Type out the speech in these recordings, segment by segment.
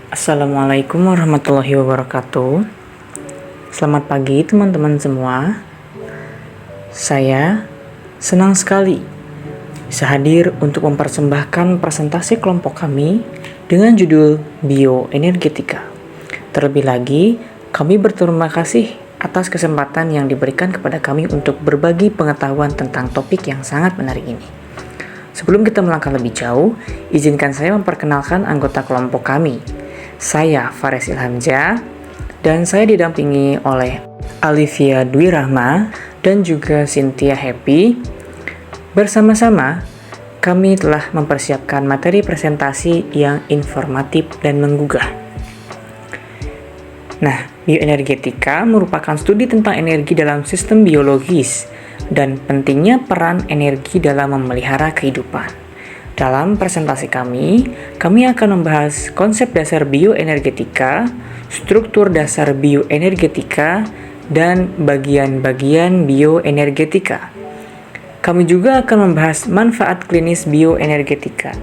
Assalamualaikum warahmatullahi wabarakatuh. Selamat pagi teman-teman semua. Saya senang sekali bisa hadir untuk mempersembahkan presentasi kelompok kami dengan judul Bioenergetika. Terlebih lagi, kami berterima kasih atas kesempatan yang diberikan kepada kami untuk berbagi pengetahuan tentang topik yang sangat menarik ini. Sebelum kita melangkah lebih jauh, izinkan saya memperkenalkan anggota kelompok kami. Saya Fares Ilhamja dan saya didampingi oleh Alivia Dwi Rahma dan juga Cynthia Happy. Bersama-sama kami telah mempersiapkan materi presentasi yang informatif dan menggugah. Nah, bioenergetika merupakan studi tentang energi dalam sistem biologis dan pentingnya peran energi dalam memelihara kehidupan. Dalam presentasi kami akan membahas konsep dasar bioenergetika, struktur dasar bioenergetika, dan bagian-bagian bioenergetika. Kami juga akan membahas manfaat klinis bioenergetika.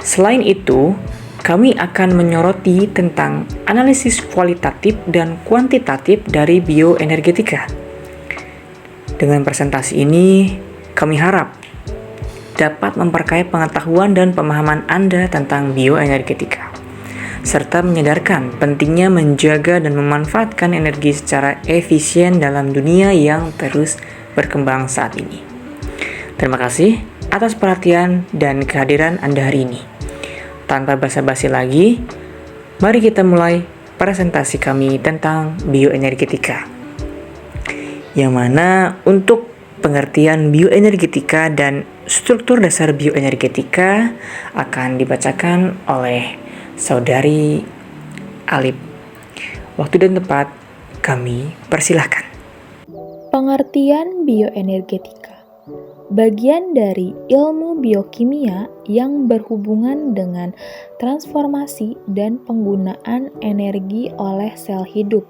Selain itu, kami akan menyoroti tentang analisis kualitatif dan kuantitatif dari bioenergetika. Dengan presentasi ini, kami harap dapat memperkaya pengetahuan dan pemahaman Anda tentang bioenergetika, serta menyadarkan pentingnya menjaga dan memanfaatkan energi secara efisien dalam dunia yang terus berkembang saat ini. Terima kasih atas perhatian dan kehadiran Anda hari ini. Tanpa basa-basi lagi, mari kita mulai presentasi kami tentang bioenergetika. Yang mana untuk pengertian bioenergetika dan struktur dasar bioenergetika akan dibacakan oleh Saudari Alip. Waktu dan tempat kami persilahkan. Pengertian bioenergetika bagian dari ilmu biokimia yang berhubungan dengan transformasi dan penggunaan energi oleh sel hidup.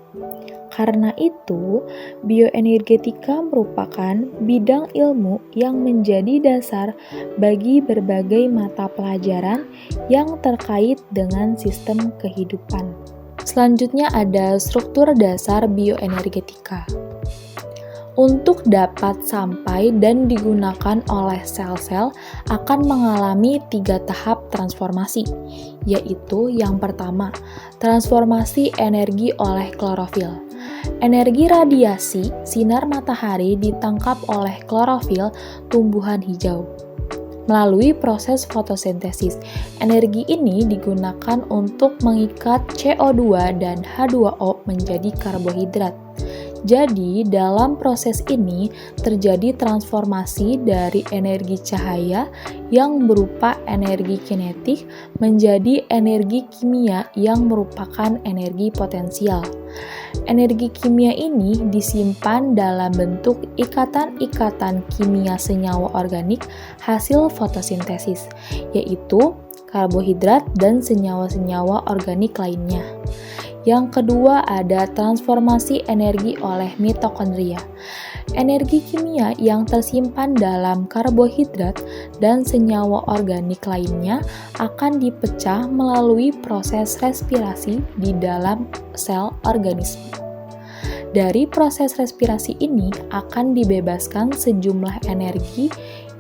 Karena itu, bioenergetika merupakan bidang ilmu yang menjadi dasar bagi berbagai mata pelajaran yang terkait dengan sistem kehidupan. Selanjutnya ada struktur dasar bioenergetika. Untuk dapat sampai dan digunakan oleh sel-sel akan mengalami 3 tahap transformasi, yaitu yang pertama, transformasi energi oleh klorofil. Energi radiasi sinar matahari ditangkap oleh klorofil tumbuhan hijau. Melalui proses fotosintesis, energi ini digunakan untuk mengikat CO2 dan H2O menjadi karbohidrat. Jadi, dalam proses ini terjadi transformasi dari energi cahaya yang berupa energi kinetik menjadi energi kimia yang merupakan energi potensial. Energi kimia ini disimpan dalam bentuk ikatan-ikatan kimia senyawa organik hasil fotosintesis, yaitu karbohidrat dan senyawa-senyawa organik lainnya. Yang kedua ada transformasi energi oleh mitokondria. Energi kimia yang tersimpan dalam karbohidrat dan senyawa organik lainnya akan dipecah melalui proses respirasi di dalam sel organisme. Dari proses respirasi ini akan dibebaskan sejumlah energi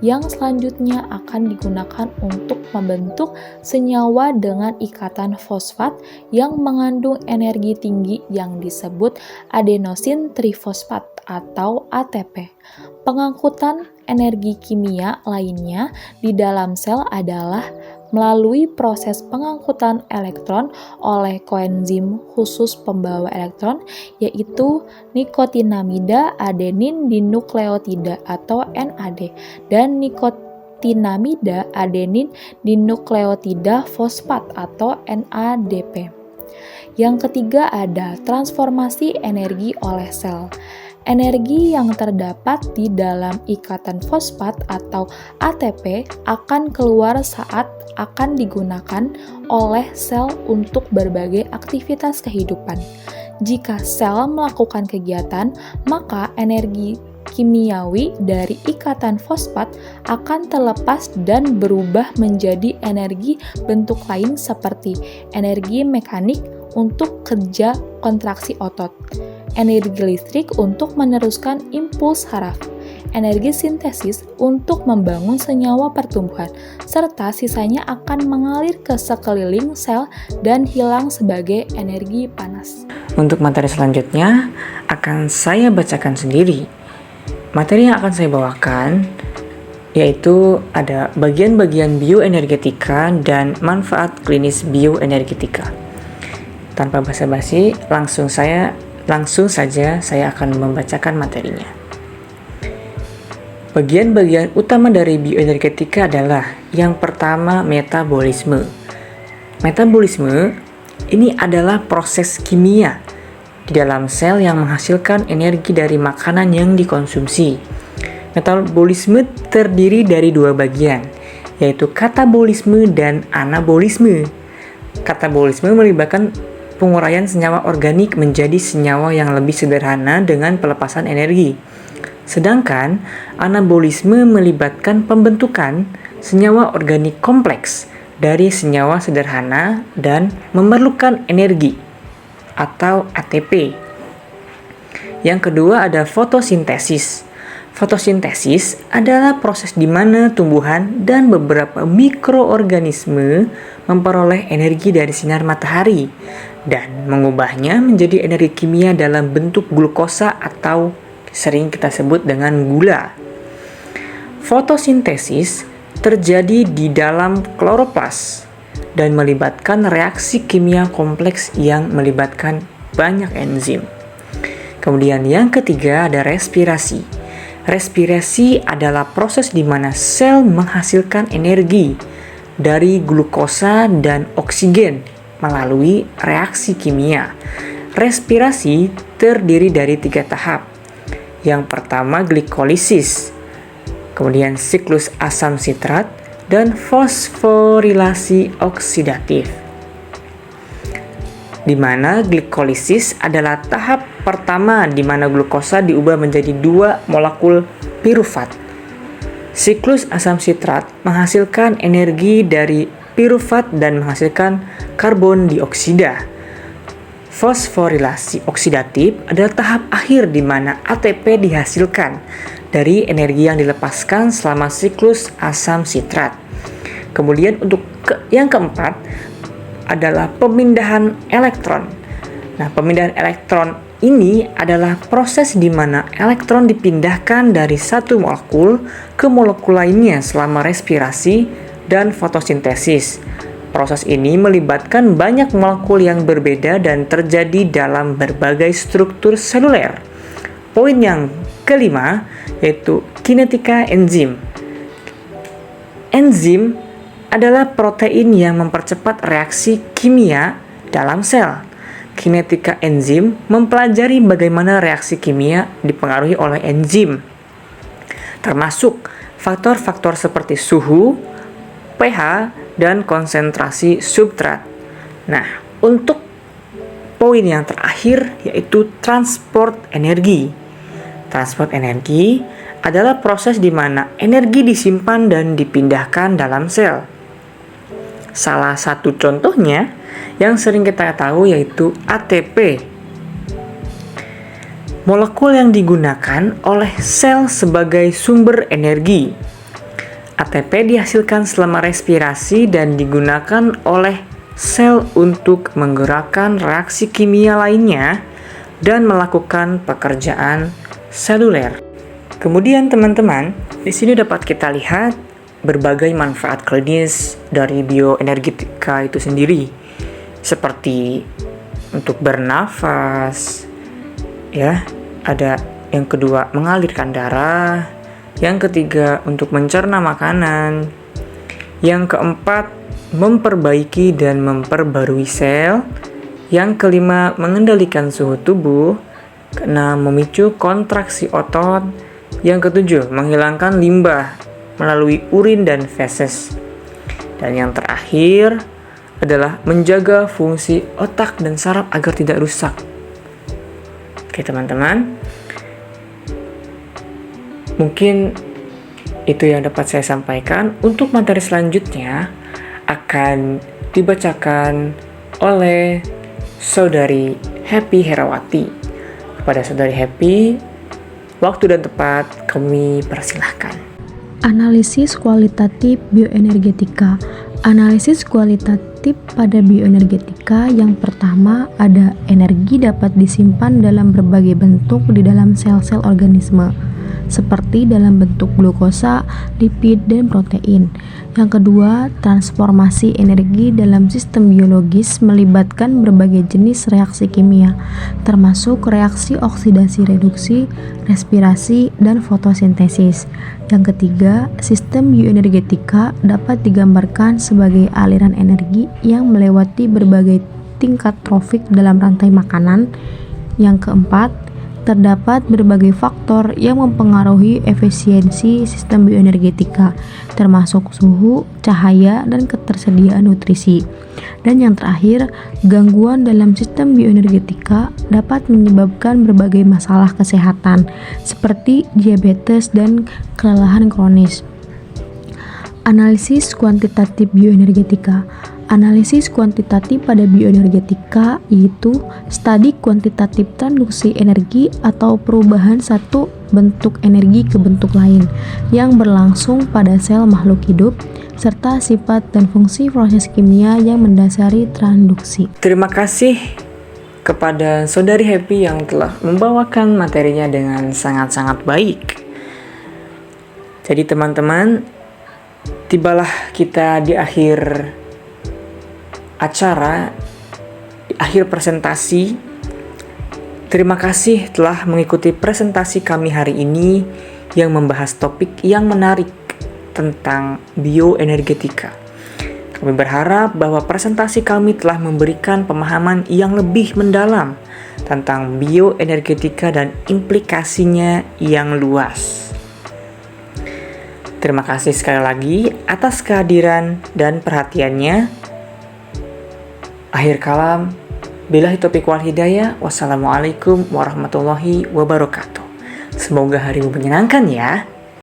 yang selanjutnya akan digunakan untuk membentuk senyawa dengan ikatan fosfat yang mengandung energi tinggi yang disebut adenosin trifosfat atau ATP. Pengangkutan energi kimia lainnya di dalam sel adalah melalui proses pengangkutan elektron oleh koenzim khusus pembawa elektron, yaitu nikotinamida adenin dinukleotida atau NAD dan nikotinamida adenin dinukleotida fosfat atau NADP. Yang ketiga ada transformasi energi oleh sel. Energi yang terdapat di dalam ikatan fosfat atau ATP akan keluar saat akan digunakan oleh sel untuk berbagai aktivitas kehidupan. Jika sel melakukan kegiatan, maka energi kimiawi dari ikatan fosfat akan terlepas dan berubah menjadi energi bentuk lain seperti energi mekanik untuk kerja kontraksi otot, energi listrik untuk meneruskan impuls saraf, energi sintesis untuk membangun senyawa pertumbuhan, serta sisanya akan mengalir ke sekeliling sel dan hilang sebagai energi panas. Untuk materi selanjutnya akan saya bacakan sendiri. Materi yang akan saya bawakan yaitu ada bagian-bagian bioenergetika dan manfaat klinis bioenergetika. Tanpa basa-basi, langsung saja saya akan membacakan materinya. Bagian-bagian utama dari bioenergetika adalah yang pertama metabolisme. Metabolisme ini adalah proses kimia di dalam sel yang menghasilkan energi dari makanan yang dikonsumsi. Metabolisme terdiri dari dua bagian, yaitu katabolisme dan anabolisme. Katabolisme melibatkan penguraian senyawa organik menjadi senyawa yang lebih sederhana dengan pelepasan energi. Sedangkan anabolisme melibatkan pembentukan senyawa organik kompleks dari senyawa sederhana dan memerlukan energi atau ATP. Yang kedua ada fotosintesis. Fotosintesis adalah proses di mana tumbuhan dan beberapa mikroorganisme memperoleh energi dari sinar matahari dan mengubahnya menjadi energi kimia dalam bentuk glukosa atau sering kita sebut dengan gula. Fotosintesis terjadi di dalam kloroplas dan melibatkan reaksi kimia kompleks yang melibatkan banyak enzim. Kemudian yang ketiga ada respirasi. Respirasi adalah proses di mana sel menghasilkan energi dari glukosa dan oksigen melalui reaksi kimia. Respirasi terdiri dari 3 tahap. Yang pertama glikolisis, kemudian siklus asam sitrat, dan fosforilasi oksidatif. Di mana glikolisis adalah tahap pertama di mana glukosa diubah menjadi 2 molekul pirufat. Siklus asam sitrat menghasilkan energi dari pirufat dan menghasilkan karbon dioksida. Fosforilasi oksidatif adalah tahap akhir di mana ATP dihasilkan dari energi yang dilepaskan selama siklus asam sitrat. Kemudian untuk yang keempat adalah pemindahan elektron. Nah, pemindahan elektron ini adalah proses di mana elektron dipindahkan dari satu molekul ke molekul lainnya selama respirasi dan fotosintesis. Proses ini melibatkan banyak molekul yang berbeda dan terjadi dalam berbagai struktur seluler. Poin yang kelima yaitu kinetika enzim. Enzim adalah protein yang mempercepat reaksi kimia dalam sel. Kinetika enzim mempelajari bagaimana reaksi kimia dipengaruhi oleh enzim, termasuk faktor-faktor seperti suhu, pH, dan konsentrasi substrat. Nah, untuk poin yang terakhir yaitu transport energi. Transport energi adalah proses di mana energi disimpan dan dipindahkan dalam sel. Salah satu contohnya yang sering kita tahu yaitu ATP. Molekul yang digunakan oleh sel sebagai sumber energi. ATP dihasilkan selama respirasi dan digunakan oleh sel untuk menggerakkan reaksi kimia lainnya dan melakukan pekerjaan seluler. Kemudian teman-teman, di sini dapat kita lihat berbagai manfaat klinis dari bioenergetika itu sendiri, seperti untuk bernafas, ya, ada yang kedua mengalirkan darah, yang ketiga untuk mencerna makanan, yang keempat memperbaiki dan memperbarui sel, yang kelima mengendalikan suhu tubuh, keenam memicu kontraksi otot, yang ketujuh menghilangkan limbah melalui urin dan feses. Dan yang terakhir adalah menjaga fungsi otak dan saraf agar tidak rusak. Oke teman-teman, Mungkin itu yang dapat saya sampaikan. Untuk materi selanjutnya akan dibacakan oleh Saudari Happy Herawati. Kepada Saudari Happy, waktu dan tempat kami persilahkan. Analisis kualitatif bioenergetika. Analisis kualitatif pada bioenergetika yang pertama ada energi dapat disimpan dalam berbagai bentuk di dalam sel-sel organisme, seperti dalam bentuk glukosa, lipid, dan protein. Yang kedua, transformasi energi dalam sistem biologis melibatkan berbagai jenis reaksi kimia, termasuk reaksi oksidasi reduksi, respirasi, dan fotosintesis. Yang ketiga, sistem bioenergetika dapat digambarkan sebagai aliran energi yang melewati berbagai tingkat trofik dalam rantai makanan. Yang keempat, terdapat berbagai faktor yang mempengaruhi efisiensi sistem bioenergetika, termasuk suhu, cahaya, dan ketersediaan nutrisi. Dan yang terakhir, gangguan dalam sistem bioenergetika dapat menyebabkan berbagai masalah kesehatan, seperti diabetes dan kelelahan kronis. Analisis kuantitatif bioenergetika. Analisis kuantitatif pada bioenergetika yaitu studi kuantitatif transduksi energi atau perubahan satu bentuk energi ke bentuk lain yang berlangsung pada sel makhluk hidup, serta sifat dan fungsi proses kimia yang mendasari transduksi. Terima kasih kepada Saudari Happy yang telah membawakan materinya dengan sangat-sangat baik. Jadi teman-teman, tibalah kita di akhir acara, di akhir presentasi. Terima kasih telah mengikuti presentasi kami hari ini yang membahas topik yang menarik tentang bioenergetika. Kami berharap bahwa presentasi kami telah memberikan pemahaman yang lebih mendalam tentang bioenergetika dan implikasinya yang luas. Terima kasih sekali lagi atas kehadiran dan perhatiannya. Akhir kalam, billahi taufiq wal hidayah. Wassalamualaikum warahmatullahi wabarakatuh. Semoga harimu menyenangkan ya.